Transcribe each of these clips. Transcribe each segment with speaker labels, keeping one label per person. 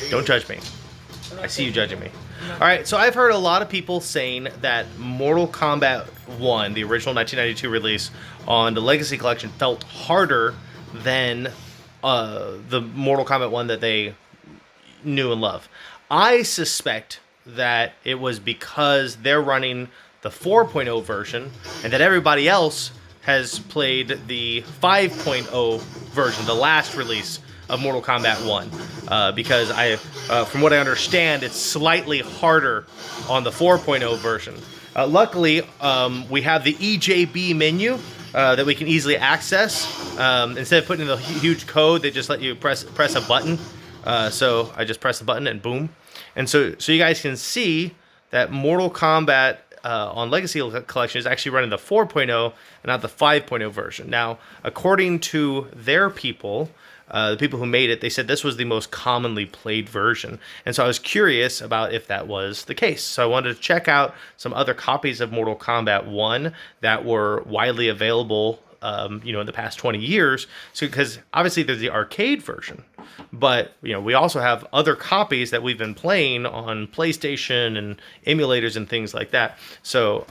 Speaker 1: Don't judge me. I see you judging me. Alright, so I've heard a lot of people saying that Mortal Kombat 1, the original 1992 release on the Legacy Collection, felt harder than the Mortal Kombat 1 that they knew and love. I suspect that it was because they're running the 4.0 version and that everybody else has played the 5.0 version, the last release of Mortal Kombat 1. Because from what I understand, it's slightly harder on the 4.0 version. Luckily, we have the EJB menu that we can easily access. Instead of putting in the huge code, they just let you press a button. So I just press the button and boom. And so you guys can see that Mortal Kombat on Legacy Collection is actually running the 4.0 and not the 5.0 version. Now, according to their people, the people who made it, they said this was the most commonly played version. And so I was curious about if that was the case. So I wanted to check out some other copies of Mortal Kombat 1 that were widely available in the past 20 years. So, because obviously there's the arcade version, but we also have other copies that we've been playing on PlayStation and emulators and things like that. So,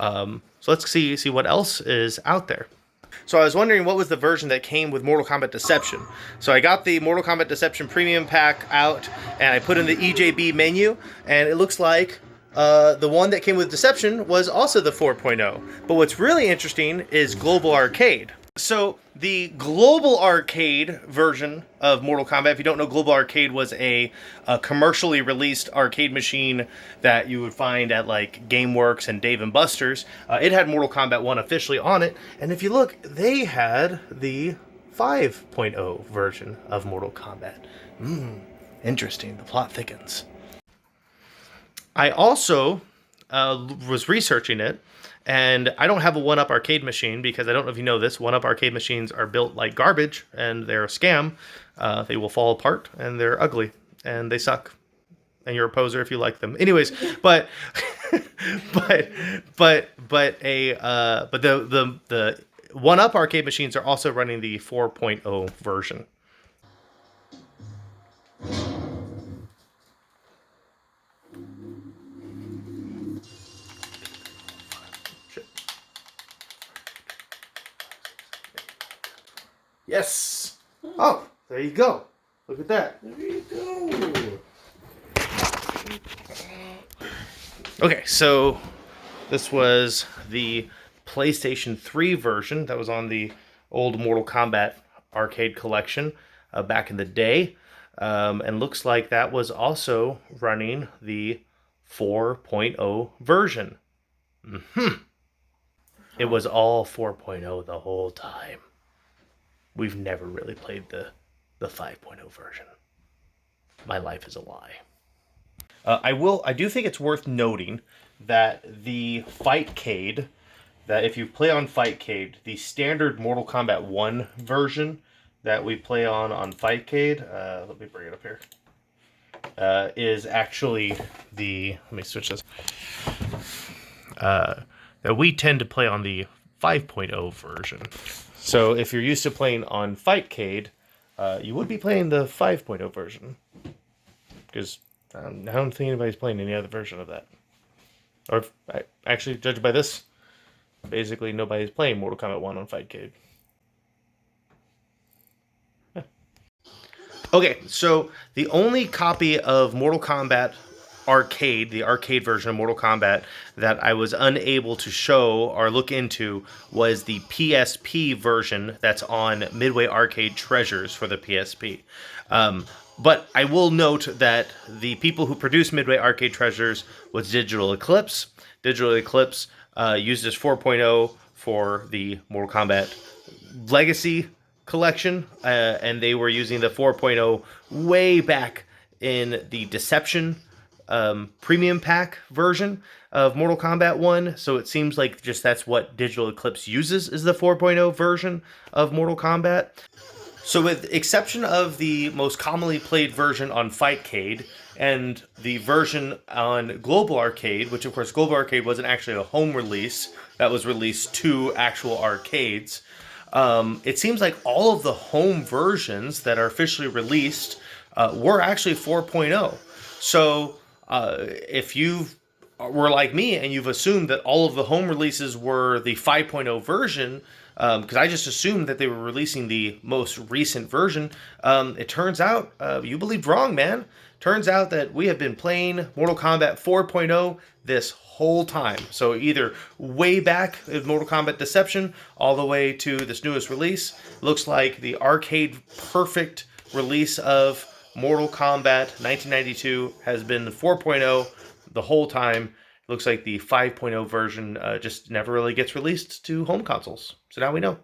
Speaker 1: so let's see what else is out there. So I was wondering what was the version that came with Mortal Kombat Deception. So I got the Mortal Kombat Deception Premium Pack out, and I put in the EJB menu, and it looks like the one that came with Deception was also the 4.0. But what's really interesting is Global Arcade. So the Global Arcade version of Mortal Kombat, if you don't know, Global Arcade was a commercially released arcade machine that you would find at like GameWorks and Dave & Buster's. It had Mortal Kombat 1 officially on it, and if you look, they had the 5.0 version of Mortal Kombat. Interesting. The plot thickens. I also was researching it, and I don't have a 1-Up arcade machine because I don't know if you know this, 1-Up arcade machines are built like garbage, and they're a scam. They will fall apart, and they're ugly, and they suck. And you're a poser if you like them. Anyways, but the 1-Up arcade machines are also running the 4.0 version. Yes. Oh, there you go. Look at that.
Speaker 2: There you go.
Speaker 1: Okay, so this was the PlayStation 3 version that was on the old Mortal Kombat Arcade Collection back in the day. And looks like that was also running the 4.0 version. It was all 4.0 the whole time. We've never really played the 5.0 version. My life is a lie. I do think it's worth noting that the Fightcade, that if you play on Fightcade, the standard Mortal Kombat 1 version that we play on Fightcade, let me bring it up here, is actually the, let me switch this, that we tend to play on the 5.0 version. So if you're used to playing on Fightcade, you would be playing the 5.0 version. Because I don't think anybody's playing any other version of that. Or, actually, judged by this, basically nobody's playing Mortal Kombat 1 on Fightcade. Yeah. Okay, so the only copy of Mortal Kombat Arcade, the arcade version of Mortal Kombat, that I was unable to show or look into was the PSP version that's on Midway Arcade Treasures for the PSP. But I will note that the people who produced Midway Arcade Treasures was Digital Eclipse. Digital Eclipse used this 4.0 for the Mortal Kombat Legacy Collection, and they were using the 4.0 way back in the Deception premium pack version of Mortal Kombat 1, so it seems like just that's what Digital Eclipse uses, is the 4.0 version of Mortal Kombat. So with the exception of the most commonly played version on Fightcade and the version on Global Arcade, which of course Global Arcade wasn't actually a home release, that was released to actual arcades, it seems like all of the home versions that are officially released were actually 4.0. So if you were like me and you've assumed that all of the home releases were the 5.0 version, because I just assumed that they were releasing the most recent version, it turns out you believed wrong, man. Turns out that we have been playing Mortal Kombat 4.0 this whole time. So either way back in Mortal Kombat Deception all the way to this newest release. Looks like the arcade perfect release of Mortal Kombat 1992 has been 4.0 the whole time. Looks like the 5.0 version just never really gets released to home consoles. So now we know.